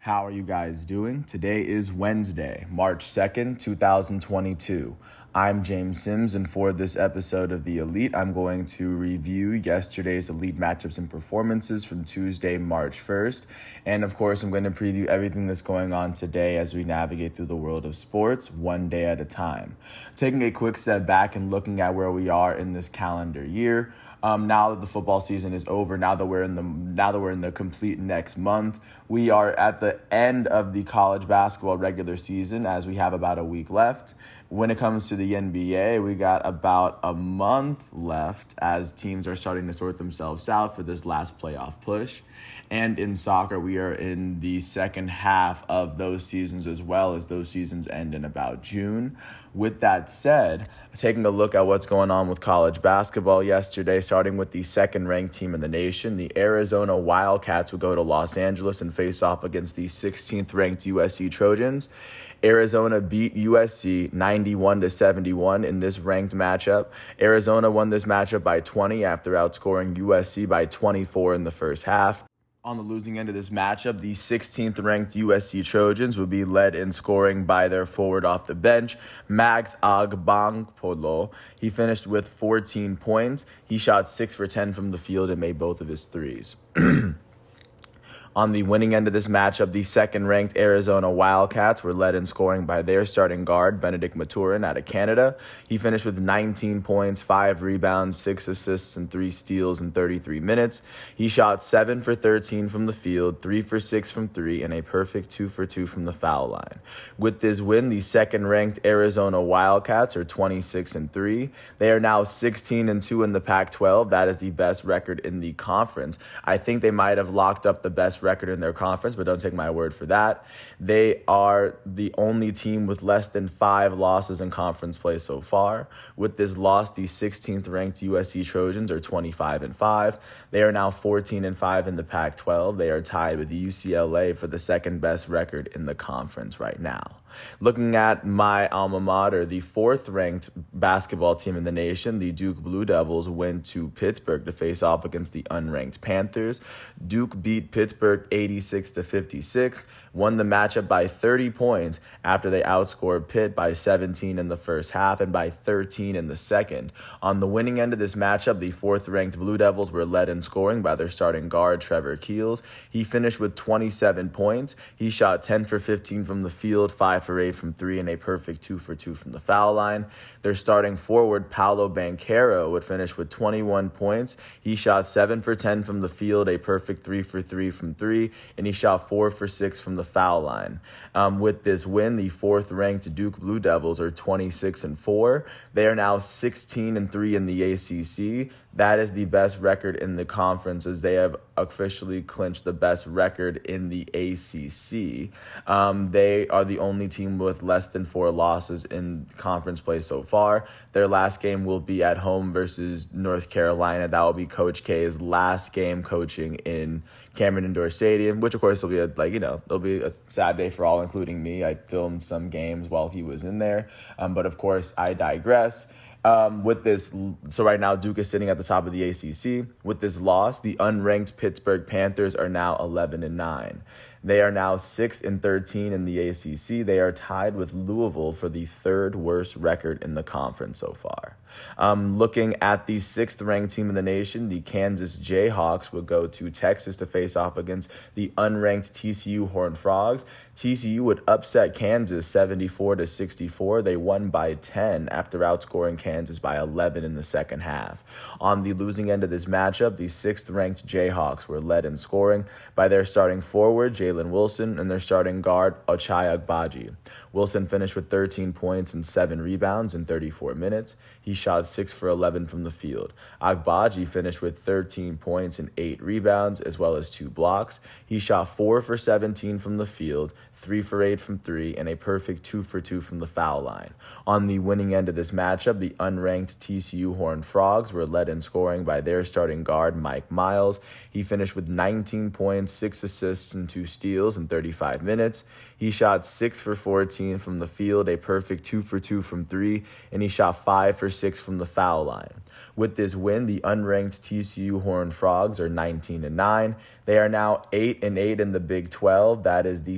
How are you guys doing? Today is Wednesday, March 2nd, 2022. I'm James Sims, and for this episode of The Elite, I'm going to review yesterday's Elite matchups and performances from Tuesday, March 1st. And of course, I'm going to preview everything that's going on today as we navigate through the world of sports, one day at a time. Taking a quick step back and looking at where we are in this calendar year. Now that the football season is over, now that we're in the complete next month, we are at the end of the college basketball regular season as we have about a week left. When it comes to the NBA, we got about a month left as teams are starting to sort themselves out for this last playoff push. And in soccer, we are in the second half of those seasons as well, as those seasons end in about June. With that said, taking a look at what's going on with college basketball yesterday, starting with the second-ranked team in the nation, the Arizona Wildcats would go to Los Angeles and face off against the 16th-ranked USC Trojans. Arizona beat USC 91-71 in this ranked matchup. Arizona won this matchup by 20 after outscoring USC by 24 in the first half. On the losing end of this matchup, the 16th-ranked USC Trojans would be led in scoring by their forward off the bench, Max Agbankpolo. He finished with 14 points. He shot 6 for 10 from the field and made both of his threes. On the winning end of this matchup, the second-ranked Arizona Wildcats were led in scoring by their starting guard, Benedict Mathurin, out of Canada. He finished with 19 points, 5 rebounds, 6 assists, and 3 steals in 33 minutes. He shot 7 for 13 from the field, 3 for 6 from 3, and a perfect 2 for 2 from the foul line. With this win, the second-ranked Arizona Wildcats are 26-3. They are now 16-2 in the Pac-12. That is the best record in the conference. I think they might have locked up the best record in their conference, but don't take my word for that. They are the only team with less than 5 losses in conference play so far. With this loss, the 16th ranked USC Trojans are 25-5. They are now 14-5 in the Pac-12. They are tied with UCLA for the second best record in the conference right now. Looking at my alma mater, the 4th-ranked basketball team in the nation, the Duke Blue Devils, went to Pittsburgh to face off against the unranked Panthers. Duke beat Pittsburgh 86-56, won the matchup by 30 points after they outscored Pitt by 17 in the first half and by 13 in the second. On the winning end of this matchup, the 4th-ranked Blue Devils were led in scoring by their starting guard, Trevor Keels. He finished with 27 points. He shot 10 for 15 from the field, 5 for 8 from 3, and a perfect 2 for 2 from the foul line. Their starting forward, Paolo Banchero, would finish with 21 points. He shot 7 for 10 from the field, a perfect 3 for 3 from 3, and he shot 4 for 6 from the foul line. With this win, the 4th-ranked Duke Blue Devils are 26-4. They are now 16-3 in the ACC. That is the best record in the conference, as they have officially clinched the best record in the ACC. They are the only team with less than 4 losses in conference play so far. Their last game will be at home versus North Carolina. That will be Coach K's last game coaching in Cameron Indoor Stadium, which of course will be it'll be a sad day for all, including me. I filmed some games while he was in there, but of course I digress. So right now Duke is sitting at the top of the ACC. With this loss, the unranked Pittsburgh Panthers are now 11-9. They are now 6-13 in the ACC. They are tied with Louisville for the 3rd worst record in the conference so far. Looking at the 6th-ranked team in the nation, the Kansas Jayhawks would go to Texas to face off against the unranked TCU Horned Frogs. TCU would upset Kansas 74-64. They won by 10 after outscoring Kansas by 11 in the second half. On the losing end of this matchup, the 6th-ranked Jayhawks were led in scoring by their starting forward, Jalen Wilson, and their starting guard, Ochai Agbaji. Wilson finished with 13 points and 7 rebounds in 34 minutes. He shot 6 for 11 from the field. Agbaji finished with 13 points and 8 rebounds, as well as 2 blocks. He shot 4 for 17 from the field, 3 for 8 from 3, and a perfect 2 for 2 from the foul line. On the winning end of this matchup, the unranked TCU Horned Frogs were led in scoring by their starting guard, Mike Miles. He finished with 19 points, 6 assists, and 2 steals in 35 minutes. He shot 6 for 14 from the field, a perfect 2 for 2 from 3, and he shot 5 for 6 from the foul line. With this win, the unranked TCU Horned Frogs are 19-9. They are now 8-8 in the Big 12. That is the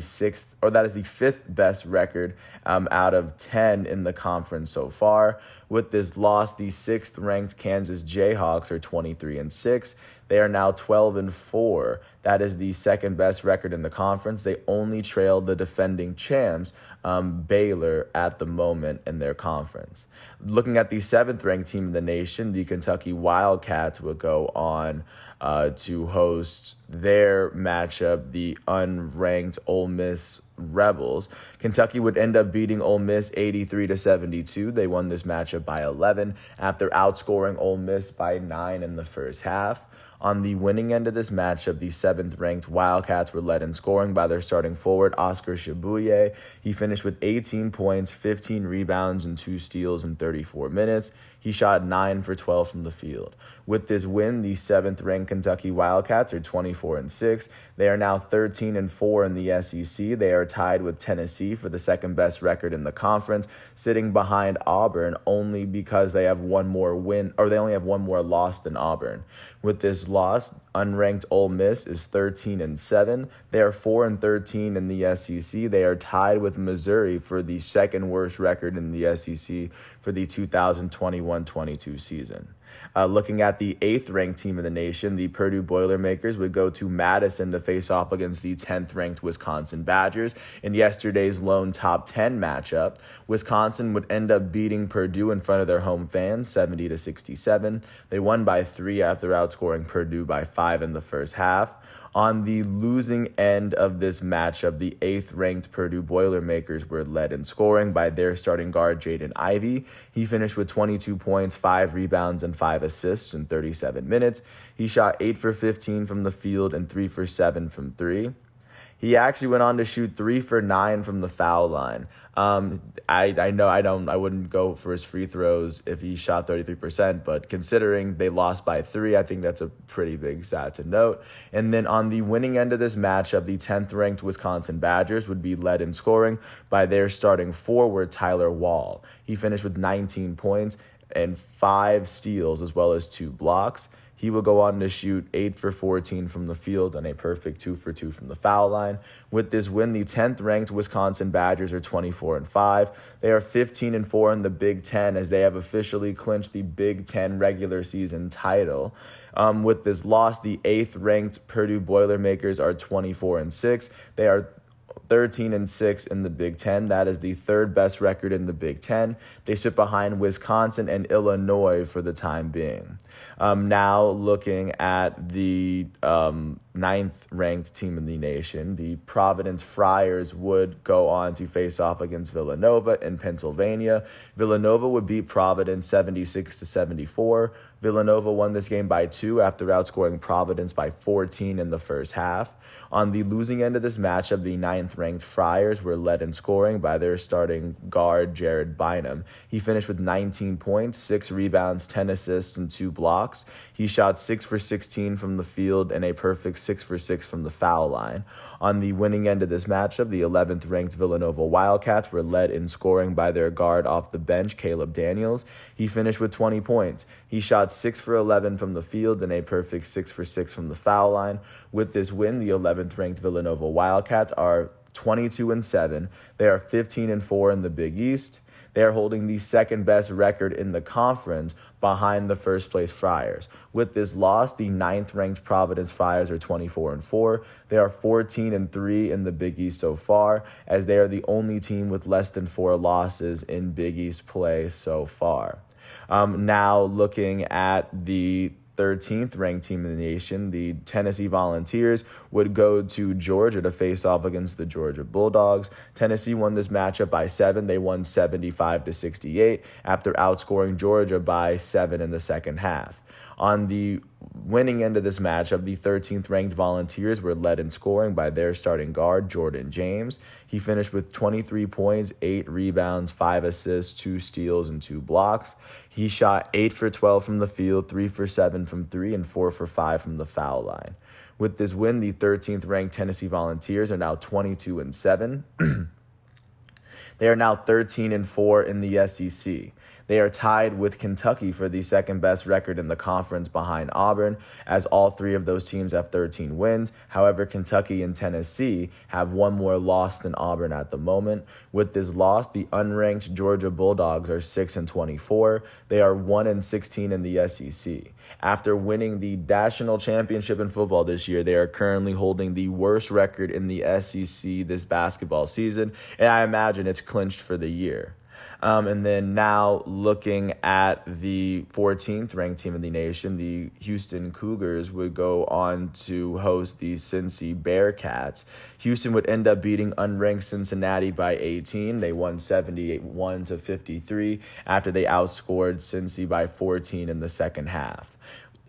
fifth best record out of 10 in the conference so far. With this loss, the sixth-ranked Kansas Jayhawks are 23-6. They are now 12-4. That is the second best record in the conference. They only trailed the defending champs, Baylor, at the moment in their conference. Looking at the seventh-ranked team in the nation, the Kentucky Wildcats would go on to host their matchup, the unranked Ole Miss Rebels. Kentucky would end up beating Ole Miss 83-72. They won this matchup by 11 after outscoring Ole Miss by 9 in the first half. On the winning end of this matchup, the seventh-ranked Wildcats were led in scoring by their starting forward, Oscar Tshiebwe. He finished with 18 points, 15 rebounds, and 2 steals in 34 minutes. He shot 9 for 12 from the field. With this win, the seventh-ranked Kentucky Wildcats are 24-6. They are now 13-4 in the SEC. They are tied with Tennessee for the second-best record in the conference, sitting behind Auburn only because they have one more win, or they only have one more loss than Auburn. With this loss, unranked Ole Miss is 13-7. They are 4-13 in the SEC. They are tied with Missouri for the second worst record in the SEC for the 2021-22 season. Looking at the eighth-ranked team in the nation, the Purdue Boilermakers would go to Madison to face off against the 10th-ranked Wisconsin Badgers in yesterday's lone top 10 matchup. Wisconsin would end up beating Purdue in front of their home fans, 70-67. They won by 3 after outscoring Purdue by 5 in the first half. On the losing end of this matchup, the 8th-ranked Purdue Boilermakers were led in scoring by their starting guard, Jaden Ivey. He finished with 22 points, 5 rebounds, and 5 assists in 37 minutes. He shot 8 for 15 from the field and 3 for 7 from 3. He actually went on to shoot 3 for 9 from the foul line. I wouldn't go for his free throws if he shot 33%, but considering they lost by 3, I think that's a pretty big stat to note. And then on the winning end of this matchup, the 10th-ranked Wisconsin Badgers would be led in scoring by their starting forward, Tyler Wall. He finished with 19 points and 5 steals as well as 2 blocks. He will go on to shoot 8 for 14 from the field and a perfect 2 for 2 from the foul line. With this win, the 10th-ranked Wisconsin Badgers are 24-5. They are 15-4 in the Big Ten as they have officially clinched the Big Ten regular season title. With this loss, the 8th-ranked Purdue Boilermakers are 24-6. They are 13-6 in the Big Ten. That is the 3rd best record in the Big Ten. They sit behind Wisconsin and Illinois for the time being. Now looking at the 9th-ranked team in the nation, the Providence Friars would go on to face off against Villanova in Pennsylvania. Villanova would beat Providence 76-74. Villanova won this game by 2 after outscoring Providence by 14 in the first half. On the losing end of this matchup, the 9th-ranked Friars were led in scoring by their starting guard, Jared Bynum. He finished with 19 points, 6 rebounds, 10 assists, and 2 blocks. He shot 6 for 16 from the field and a perfect 6 for 6 from the foul line. On the winning end of this matchup, the 11th-ranked Villanova Wildcats were led in scoring by their guard off the bench, Caleb Daniels. He finished with 20 points. He shot 6 for 11 from the field and a perfect 6 for 6 from the foul line. With this win, the 11th-ranked Villanova Wildcats are 22-7. They are 15-4 in the Big East. They are holding the 2nd-best record in the conference behind the first-place Friars. With this loss, the 9th-ranked Providence Friars are 24-4. They are 14-3 in the Big East so far, as they are the only team with less than 4 losses in Big East play so far. Now looking at the 13th ranked team in the nation, the Tennessee Volunteers, would go to Georgia to face off against the Georgia Bulldogs. Tennessee won this matchup by 7. They won 75-68 after outscoring Georgia by 7 in the second half. On the winning end of this matchup, the 13th ranked Volunteers were led in scoring by their starting guard, Jordan James. He finished with 23 points, 8 rebounds, 5 assists, 2 steals, and 2 blocks. He shot 8 for 12 from the field, 3 for 7 from 3, and 4 for 5 from the foul line. With this win, the 13th ranked Tennessee Volunteers are now 22-7. They are now 13-4 in the SEC. They are tied with Kentucky for the second best record in the conference behind Auburn, as all three of those teams have 13 wins. However, Kentucky and Tennessee have one more loss than Auburn at the moment. With this loss, the unranked Georgia Bulldogs are 6-24. They are 1-16 in the SEC. After winning the national championship in football this year, they are currently holding the worst record in the SEC this basketball season, and I imagine it's clinched for the year. And then now looking at the 14th ranked team in the nation, the Houston Cougars would go on to host the Cincy Bearcats. Houston would end up beating unranked Cincinnati by 18. They won 71-53 after they outscored Cincy by 14 in the second half.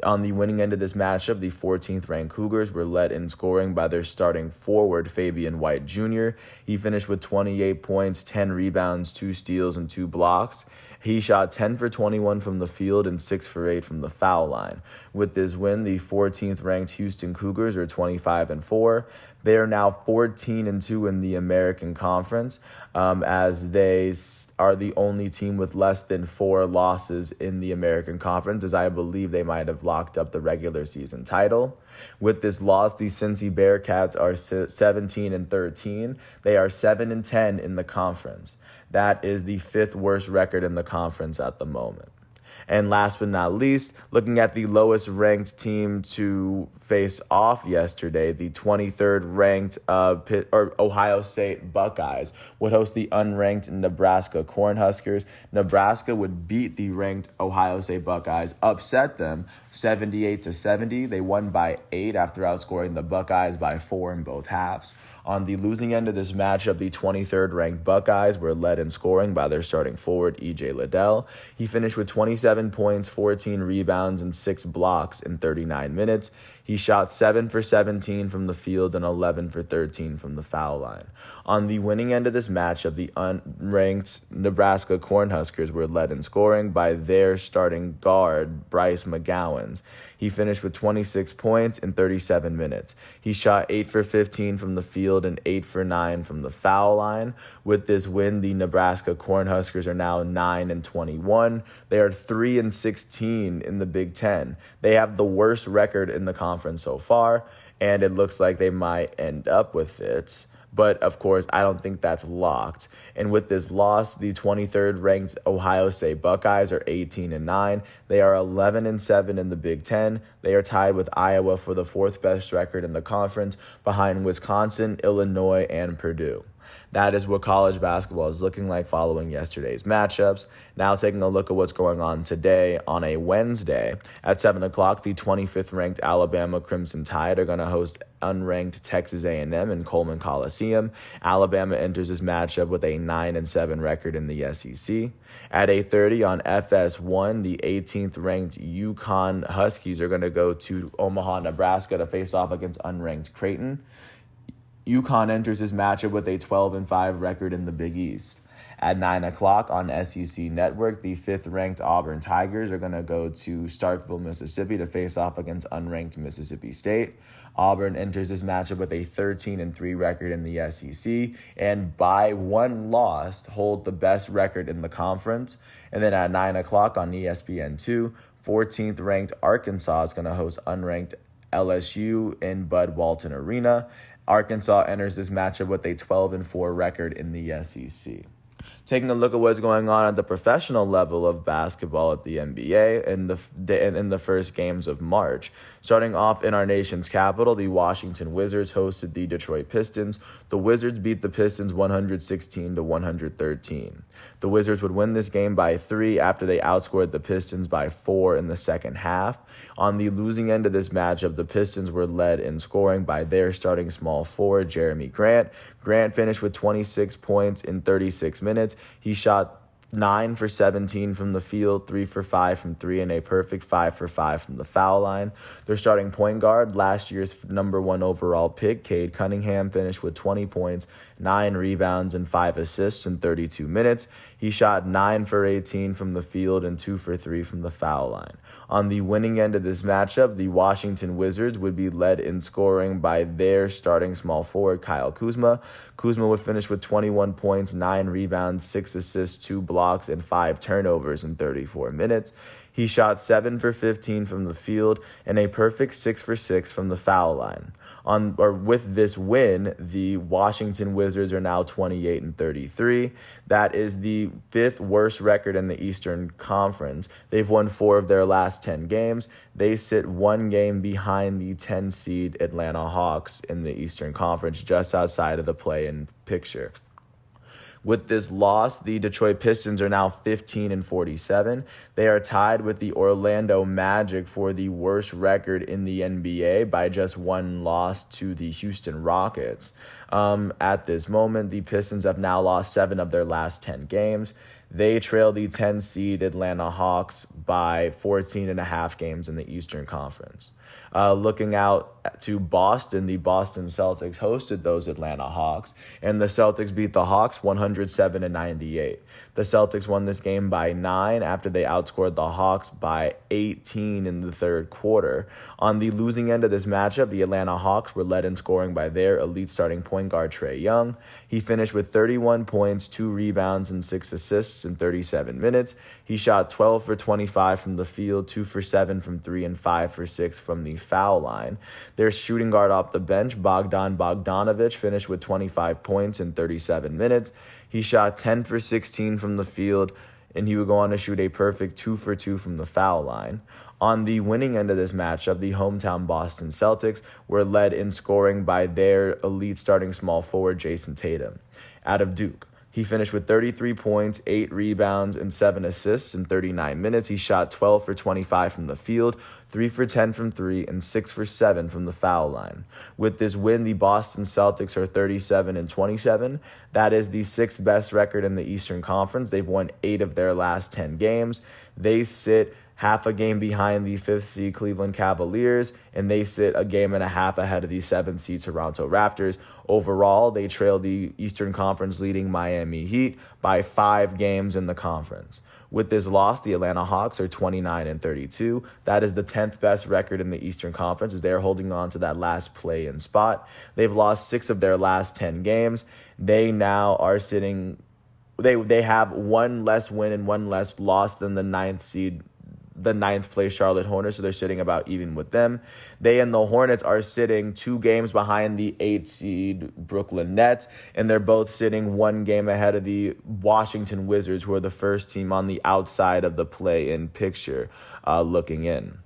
On the winning end of this matchup, the 14th ranked Cougars were led in scoring by their starting forward, Fabian White Jr. He finished with 28 points, 10 rebounds, 2 steals, and 2 blocks. He shot 10 for 21 from the field and 6 for 8 from the foul line. With this win, the 14th ranked Houston Cougars are 25-4. They are now 14-2 in the American Conference, as they are the only team with less than 4 losses in the American Conference, as I believe they might have locked up the regular season title. With this loss, the Cincy Bearcats are 17-13. They are 7-10 in the conference. That is the 5th worst record in the conference at the moment. And last but not least, looking at the lowest ranked team to face off yesterday, the 23rd ranked Ohio State Buckeyes would host the unranked Nebraska Cornhuskers. Nebraska would beat the ranked Ohio State Buckeyes, upset them 78-70. They won by 8 after outscoring the Buckeyes by 4 in both halves. On the losing end of this matchup, the 23rd ranked Buckeyes were led in scoring by their starting forward, E.J. Liddell. He finished with 27 points, 14 rebounds, and 6 blocks in 39 minutes. He shot 7 for 17 from the field and 11 for 13 from the foul line. On the winning end of this matchup, the unranked Nebraska Cornhuskers were led in scoring by their starting guard, Bryce McGowens. He finished with 26 points in 37 minutes. He shot 8 for 15 from the field and 8 for 9 from the foul line. With this win, the Nebraska Cornhuskers are now 9-21. They are 3-16 in the Big Ten. They have the worst record in the conference so far, and it looks like they might end up with it. But, of course, I don't think that's locked. And with this loss, the 23rd ranked Ohio State Buckeyes are 18-9. They are 11-7 in the Big Ten. They are tied with Iowa for the 4th best record in the conference, behind Wisconsin, Illinois, and Purdue. That is what college basketball is looking like following yesterday's matchups. Now taking a look at what's going on today on a Wednesday. At 7 o'clock, the 25th ranked Alabama Crimson Tide are going to host unranked Texas A&M in Coleman Coliseum. Alabama enters this matchup with a 9-7 record in the SEC. At 8:30 on FS1, the 18th ranked UConn Huskies are going to go to Omaha, Nebraska to face off against unranked Creighton. UConn enters this matchup with a 12-5 record in the Big East. At 9 o'clock on SEC Network, the 5th-ranked Auburn Tigers are going to go to Starkville, Mississippi to face off against unranked Mississippi State. Auburn enters this matchup with a 13-3 record in the SEC and by 1 loss hold the best record in the conference. And then at 9 o'clock on ESPN2, 14th-ranked Arkansas is going to host unranked LSU in Bud Walton Arena. Arkansas enters this matchup with a 12-4 record in the SEC. Taking a look at what's going on at the professional level of basketball at the NBA in the first games of March. Starting off in our nation's capital, the Washington Wizards hosted the Detroit Pistons. The Wizards beat the Pistons 116-113. The Wizards would win this game by 3 after they outscored the Pistons by 4 in the second half. On the losing end of this matchup, the Pistons were led in scoring by their starting small forward, Jeremy Grant. Grant finished with 26 points in 36 minutes. He shot 9 for 17 from the field, 3 for 5 from 3, and a perfect 5 for 5 from the foul line. Their starting point guard, last year's number 1 overall pick, Cade Cunningham, finished with 20 points, 9 rebounds, and 5 assists in 32 minutes. He shot 9 for 18 from the field and 2 for 3 from the foul line. On the winning end of this matchup, the Washington Wizards would be led in scoring by their starting small forward, Kyle Kuzma. Kuzma would finish with 21 points, 9 rebounds, 6 assists, 2 blocks, blocks and 5 turnovers in 34 minutes. He shot 7 for 15 from the field and a perfect 6 for 6 from the foul line. With this win, the Washington Wizards are now 28-33. That is the 5th worst record in the Eastern Conference. They've won 4 of their last 10 games. They sit 1 game behind the 10 seed Atlanta Hawks in the Eastern Conference, just outside of the play-in picture. With this loss, the Detroit Pistons are now 15-47. They are tied with the Orlando Magic for the worst record in the NBA by just 1 loss to the Houston Rockets. At this moment, the Pistons have now lost 7 of their last 10 games. They trail the 10 seed Atlanta Hawks by 14.5 games in the Eastern Conference. Looking out to Boston, the Boston Celtics hosted those Atlanta Hawks, and the Celtics beat the Hawks 107-98. The Celtics won this game by 9 after they outscored the Hawks by 18 in the third quarter. On the losing end of this matchup, the Atlanta Hawks were led in scoring by their elite starting point guard Trae Young. He finished with 31 points, 2 rebounds, and 6 assists in 37 minutes. He shot 12 for 25 from the field, 2 for 7 from 3, and 5 for 6 from the foul line. Their shooting guard off the bench, Bogdan Bogdanovic, finished with 25 points in 37 minutes. He shot 10 for 16 from the field, and he would go on to shoot a perfect 2 for 2 from the foul line. On the winning end of this matchup, the hometown Boston Celtics were led in scoring by their elite starting small forward, Jason Tatum, out of Duke. He finished with 33 points, 8 rebounds, and 7 assists in 39 minutes. He shot 12 for 25 from the field, 3 for 10 from 3, and 6 for 7 from the foul line. With this win, the Boston Celtics are 37-27. That is the 6th best record in the Eastern Conference. They've won 8 of their last 10 games. They sit half a game behind the 5th seed Cleveland Cavaliers, and they sit a game and a half ahead of the 7th seed Toronto Raptors. Overall, they trail the Eastern Conference leading Miami Heat by 5 games in the conference. With this loss, the Atlanta Hawks are 29-32. That is the 10th best record in the Eastern Conference, as they are holding on to that last play-in spot. They've lost 6 of their last 10 games. They now are sitting. They have 1 less win and 1 less loss than the 9th place Charlotte Hornets, so they're sitting about even with them. They and the Hornets are sitting 2 games behind the 8th seed Brooklyn Nets, and they're both sitting 1 game ahead of the Washington Wizards, who are the first team on the outside of the play-in picture looking in.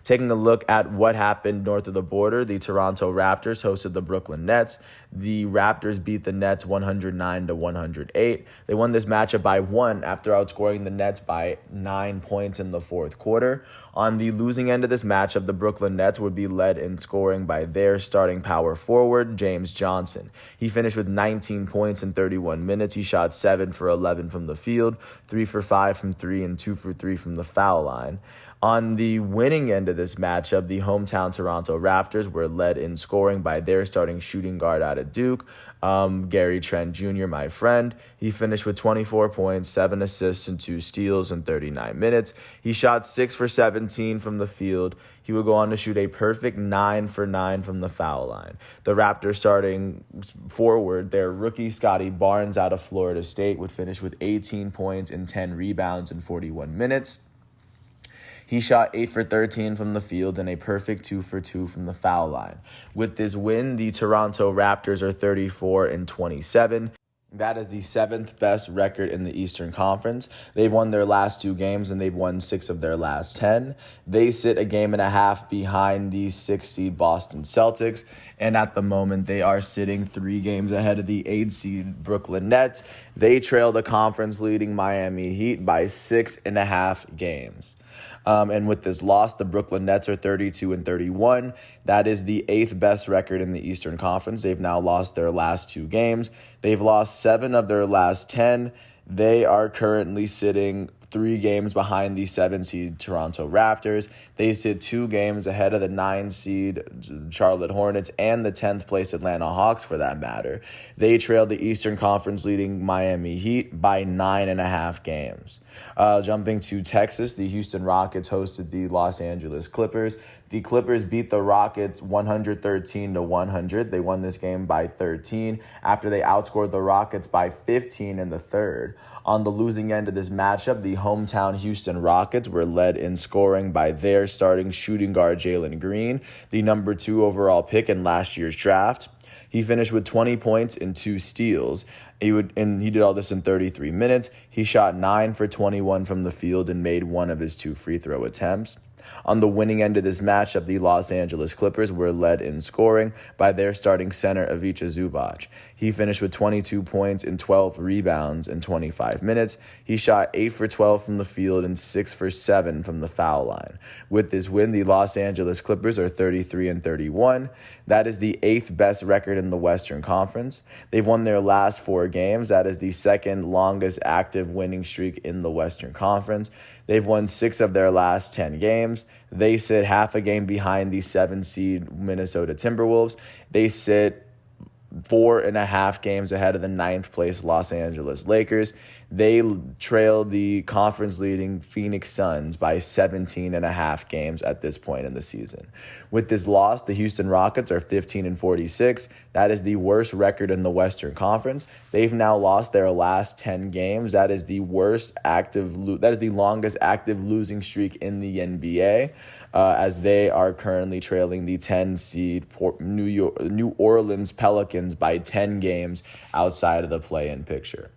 Taking a look at what happened north of the border, the Toronto Raptors hosted the Brooklyn Nets. The Raptors beat the Nets 109-108. They won this matchup by 1 after outscoring the Nets by 9 points in the fourth quarter. On the losing end of this matchup, the Brooklyn Nets would be led in scoring by their starting power forward, James Johnson. He finished with 19 points in 31 minutes. He shot 7 for 11 from the field, 3 for 5 from 3, and 2 for 3 from the foul line. On the winning end of this matchup, the hometown Toronto Raptors were led in scoring by their starting shooting guard out of Duke, Gary Trent Jr., my friend. He finished with 24 points, 7 assists, and 2 steals in 39 minutes. He shot 6 for 17 from the field. He would go on to shoot a perfect 9 for 9 from the foul line. The Raptors starting forward, their rookie Scotty Barnes out of Florida State would finish with 18 points and 10 rebounds in 41 minutes. He shot 8 for 13 from the field and a perfect 2 for 2 from the foul line. With this win, the Toronto Raptors are 34-27. That is the 7th best record in the Eastern Conference. They've won their last 2 games, and they've won 6 of their last 10. They sit a game and a half behind the 6th seed Boston Celtics, and at the moment, they are sitting 3 games ahead of the 8th seed Brooklyn Nets. They trail the conference-leading Miami Heat by 6.5 games. And with this loss, the Brooklyn Nets are 32-31. That is the 8th best record in the Eastern Conference. They've now lost their last 2 games. They've lost 7 of their last 10. They are currently sitting 3 games behind the 7 seed Toronto Raptors. They sit 2 games ahead of the 9 seed Charlotte Hornets and the 10th place Atlanta Hawks, for that matter. They trailed the Eastern Conference leading Miami Heat by 9.5 games. Jumping to Texas, the Houston Rockets hosted the Los Angeles Clippers. The Clippers beat the Rockets 113-100. They won this game by 13 after they outscored the Rockets by 15 in the third. On the losing end of this matchup, the hometown Houston Rockets were led in scoring by their starting shooting guard Jalen Green, the number 2 overall pick in last year's draft. He finished with 20 points and 2 steals. He did all this in 33 minutes. He shot 9 for 21 from the field and made one of his 2 free throw attempts. On the winning end of this matchup, the Los Angeles Clippers were led in scoring by their starting center, Ivica Zubac. He finished with 22 points and 12 rebounds in 25 minutes. He shot 8 for 12 from the field and 6 for 7 from the foul line. With this win, the Los Angeles Clippers are 33-31. That is the 8th best record in the Western Conference. They've won their last 4 games. That is the second longest active winning streak in the Western Conference. They've won 6 of their last 10 games. They sit half a game behind the 7-seed Minnesota Timberwolves. They sit 4.5 games ahead of the 9th place Los Angeles Lakers. They trail the conference-leading Phoenix Suns by 17.5 games at this point in the season. With this loss, the Houston Rockets are 15-46. That is the worst record in the Western Conference. They've now lost their last 10 games. That is the longest active losing streak in the NBA, as they are currently trailing the 10-seed New Orleans Pelicans by 10 games outside of the play-in picture.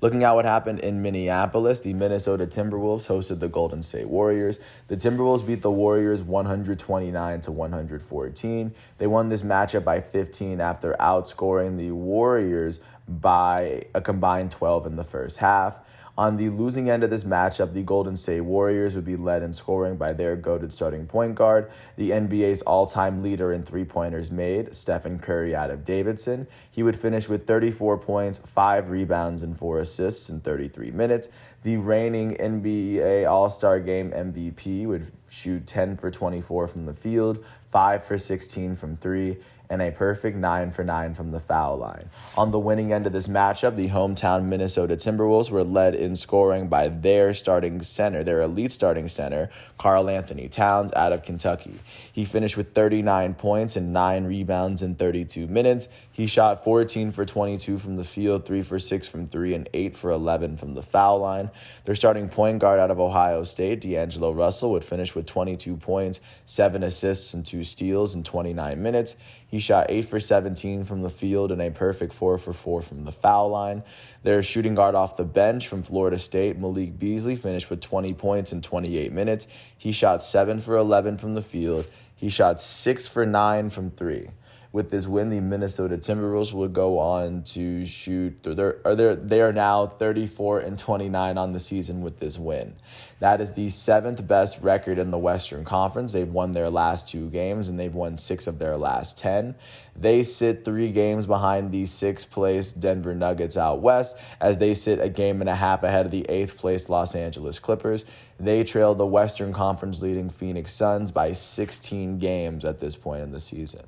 Looking at what happened in Minneapolis, the Minnesota Timberwolves hosted the Golden State Warriors. The Timberwolves beat the Warriors 129-114. They won this matchup by 15 after outscoring the Warriors by a combined 12 in the first half. On the losing end of this matchup, the Golden State Warriors would be led in scoring by their goated starting point guard, the NBA's all-time leader in three-pointers made, Stephen Curry out of Davidson. He would finish with 34 points, 5 rebounds, and 4 assists in 33 minutes. The reigning NBA All-Star Game MVP would shoot 10 for 24 from the field, 5 for 16 from 3, and a perfect 9 for 9 from the foul line. On the winning end of this matchup, the hometown Minnesota Timberwolves were led in scoring by their elite starting center, Karl-Anthony Towns out of Kentucky. He finished with 39 points and 9 rebounds in 32 minutes. He shot 14 for 22 from the field, 3 for 6 from 3, and 8 for 11 from the foul line. Their starting point guard out of Ohio State, D'Angelo Russell, would finish with 22 points, 7 assists, and 2 steals in 29 minutes. He shot 8 for 17 from the field and a perfect 4 for 4 from the foul line. Their shooting guard off the bench from Florida State, Malik Beasley, finished with 20 points in 28 minutes. He shot 7 for 11 from the field. He shot 6 for 9 from 3. With this win, the Minnesota Timberwolves would go on to shoot. They are now 34-29 on the season with this win. That is the 7th best record in the Western Conference. They've won their last 2 games, and they've won 6 of their last 10. They sit 3 games behind the 6th place Denver Nuggets out west, as they sit a game and a half ahead of the 8th place Los Angeles Clippers. They trail the Western Conference leading Phoenix Suns by 16 games at this point in the season.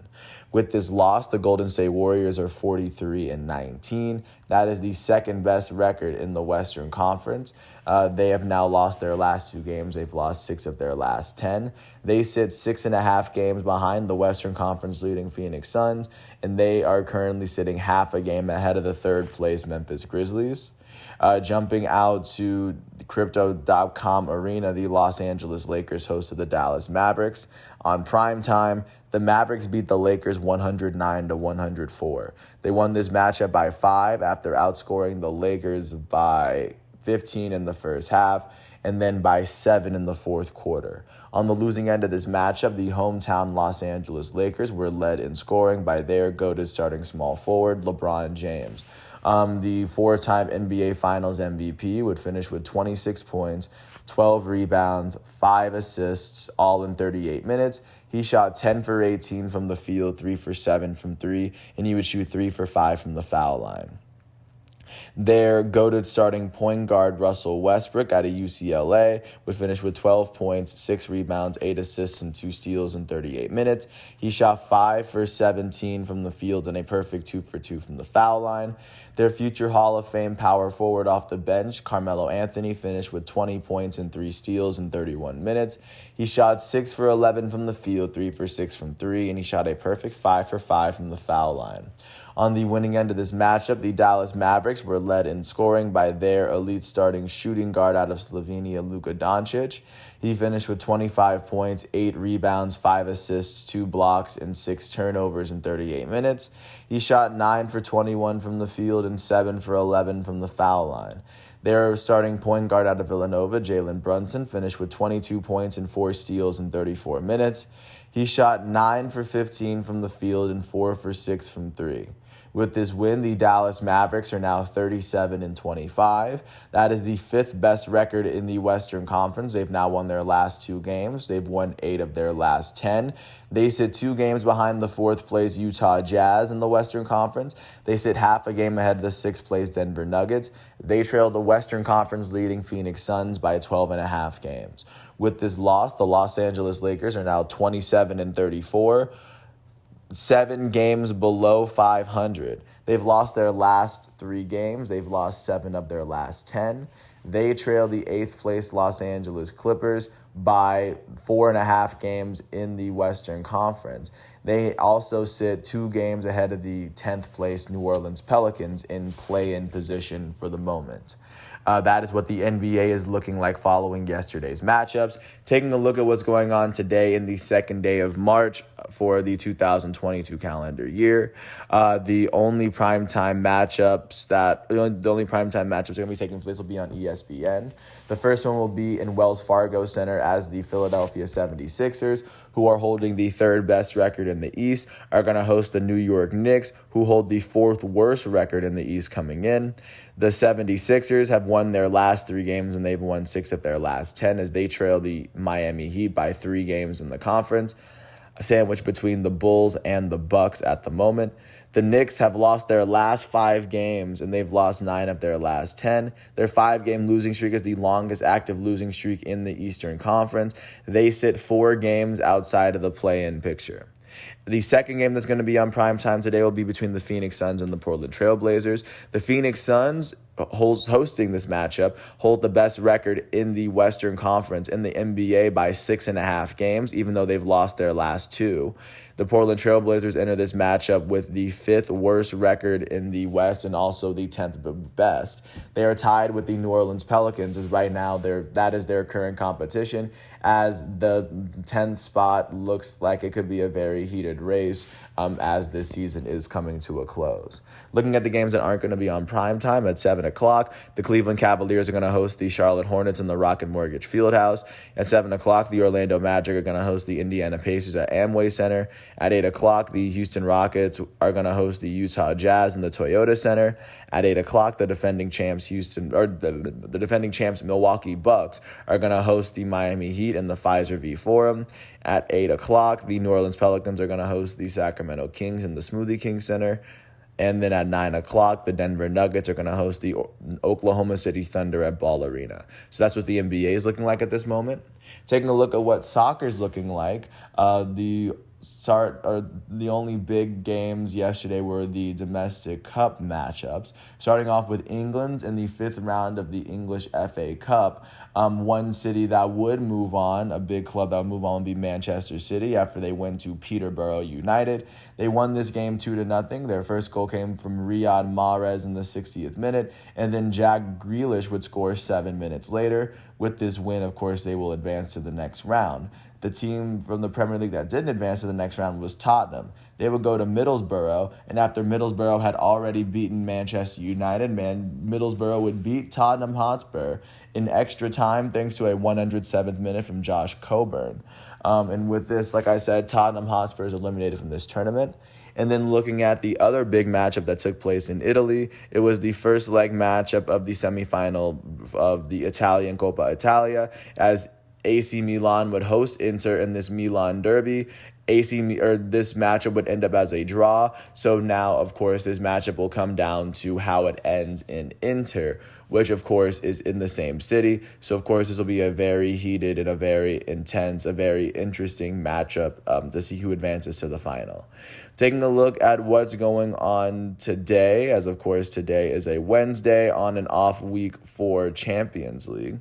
With this loss, the Golden State Warriors are 43-19. That is the 2nd best record in the Western Conference. They have now lost their last 2 games. They've lost 6 of their last 10. They sit 6.5 games behind the Western Conference leading Phoenix Suns, and they are currently sitting half a game ahead of the 3rd place Memphis Grizzlies. Jumping out to the Crypto.com arena, the Los Angeles Lakers hosted the Dallas Mavericks. On prime time, the Mavericks beat the Lakers 109-104. They won this matchup by 5 after outscoring the Lakers by 15 in the first half and then by 7 in the fourth quarter. On the losing end of this matchup, the hometown Los Angeles Lakers were led in scoring by their goated starting small forward, LeBron James. The 4-time NBA Finals MVP would finish with 26 points, 12 rebounds, 5 assists, all in 38 minutes. He shot 10 for 18 from the field, 3 for 7 from 3, and he would shoot 3 for 5 from the foul line. Their goated starting point guard, Russell Westbrook, out of UCLA, would finish with 12 points, 6 rebounds, 8 assists, and 2 steals in 38 minutes. He shot 5 for 17 from the field and a perfect 2 for 2 from the foul line. Their future Hall of Fame power forward off the bench, Carmelo Anthony, finished with 20 points and 3 steals in 31 minutes. He shot 6 for 11 from the field, 3 for 6 from 3, and he shot a perfect 5 for 5 from the foul line. On the winning end of this matchup, the Dallas Mavericks were led in scoring by their elite starting shooting guard out of Slovenia, Luka Doncic. He finished with 25 points, 8 rebounds, 5 assists, 2 blocks, and 6 turnovers in 38 minutes. He shot 9 for 21 from the field and 7 for 11 from the foul line. Their starting point guard out of Villanova, Jalen Brunson, finished with 22 points and 4 steals in 34 minutes. He shot 9 for 15 from the field and 4 for 6 from 3. With this win, the Dallas Mavericks are now 37-25. That is the 5th best record in the Western Conference. They've now won their last 2 games. They've won 8 of their last 10. They sit 2 games behind the 4th place Utah Jazz in the Western Conference. They sit half a game ahead of the 6th place Denver Nuggets. They trail the Western Conference leading Phoenix Suns by 12.5 games. With this loss, the Los Angeles Lakers are now 27-34. 7 games below 500. They've lost their last 3 games. They've lost 7 of their last 10. They trail the 8th place Los Angeles Clippers by 4.5 games in the Western Conference. They also sit 2 games ahead of the 10th place New Orleans Pelicans in play-in position for the moment. That is what the NBA is looking like following yesterday's matchups. Taking a look at what's going on today in the second day of March for the 2022 calendar year. The only primetime matchups that are going to be taking place will be on ESPN. The first one will be in Wells Fargo Center as the Philadelphia 76ers, who are holding the 3rd best record in the East, are going to host the New York Knicks, who hold the 4th worst record in the East coming in. The 76ers have won their last 3 games, and they've won 6 of their last 10 as they trail the Miami Heat by 3 games in the conference, a sandwich between the Bulls and the Bucks at the moment. The Knicks have lost their last 5 games, and they've lost 9 of their last 10. Their 5-game losing streak is the longest active losing streak in the Eastern Conference. They sit 4 games outside of the play-in picture. The second game that's going to be on primetime today will be between the Phoenix Suns and the Portland Trail Blazers. The Phoenix Suns, hosting this matchup, hold the best record in the Western Conference in the NBA by 6.5 games, even though they've lost their last 2. The Portland Trail Blazers enter this matchup with the 5th worst record in the West and also the 10th best. They are tied with the New Orleans Pelicans, as right now that is their current competition, as the 10th spot looks like it could be a very heated race as this season is coming to a close. Looking at the games that aren't going to be on primetime at 7 o'clock, the Cleveland Cavaliers are going to host the Charlotte Hornets in the Rocket Mortgage Fieldhouse. At 7 o'clock, the Orlando Magic are going to host the Indiana Pacers at Amway Center. At 8 o'clock, the Houston Rockets are going to host the Utah Jazz in the Toyota Center. At 8 o'clock, the defending champs Milwaukee Bucks are going to host the Miami Heat in the Pfizer V Forum. At 8 o'clock, the New Orleans Pelicans are going to host the Sacramento Kings in the Smoothie King Center. And then at 9 o'clock, the Denver Nuggets are going to host the Oklahoma City Thunder at Ball Arena. So that's what the NBA is looking like at this moment. Taking a look at what soccer is looking like, the only big games yesterday were the domestic cup matchups. Starting off with England in the 5th round of the English FA Cup. One city that would move on, a big club that would move on, would be Manchester City after they went to Peterborough United. They won this game 2-0. Their first goal came from Riyad Mahrez in the 60th minute, and then Jack Grealish would score 7 minutes later. With this win, of course, they will advance to the next round. The team from the Premier League that didn't advance to the next round was Tottenham. They would go to Middlesbrough, and after Middlesbrough had already beaten Manchester United, Middlesbrough would beat Tottenham Hotspur in extra time thanks to a 107th minute from Josh Coburn. And with this, like I said, Tottenham Hotspur is eliminated from this tournament. And then looking at the other big matchup that took place in Italy, it was the first leg matchup of the semifinal of the Italian Coppa Italia, as AC Milan would host Inter in this Milan derby. this matchup would end up as a draw. So now, of course, this matchup will come down to how it ends in Inter, which, of course, is in the same city. So, of course, this will be a very heated and a very intense, a very interesting matchup to see who advances to the final. Taking a look at what's going on today, as, of course, today is a Wednesday on an off week for Champions League.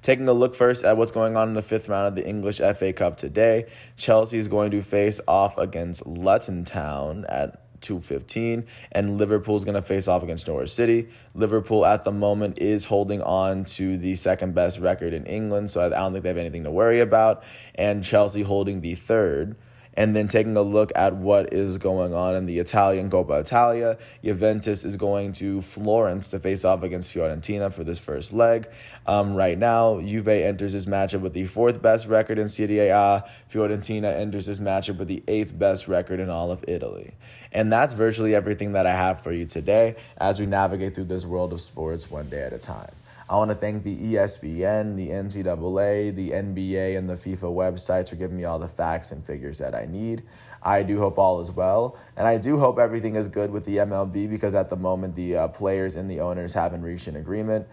Taking a look first at what's going on in the fifth round of the English FA Cup today, Chelsea is going to face off against Luton Town at 2:15, and Liverpool is going to face off against Norwich City. Liverpool at the moment is holding on to the second best record in England, so I don't think they have anything to worry about, and Chelsea holding the third. And then taking a look at what is going on in the Italian Coppa Italia, Juventus is going to Florence to face off against Fiorentina for this first leg. Right now, Juve enters this matchup with the fourth best record in Serie A. Fiorentina enters this matchup with the eighth best record in all of Italy. And that's virtually everything that I have for you today as we navigate through this world of sports one day at a time. I want to thank the ESPN, the NCAA, the NBA, and the FIFA websites for giving me all the facts and figures that I need. I do hope all is well, and I do hope everything is good with the MLB because at the moment the players and the owners haven't reached an agreement.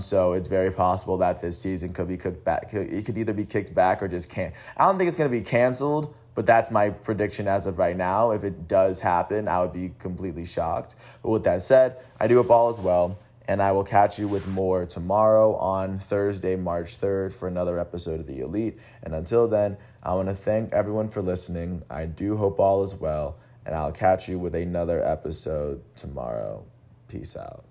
So it's very possible that this season could be kicked back. It could either be kicked back or just can't. I don't think it's going to be canceled, but that's my prediction as of right now. If it does happen, I would be completely shocked. But with that said, I do hope all is well. And I will catch you with more tomorrow on Thursday, March 3rd for another episode of The Elite. And until then, I want to thank everyone for listening. I do hope all is well. And I'll catch you with another episode tomorrow. Peace out.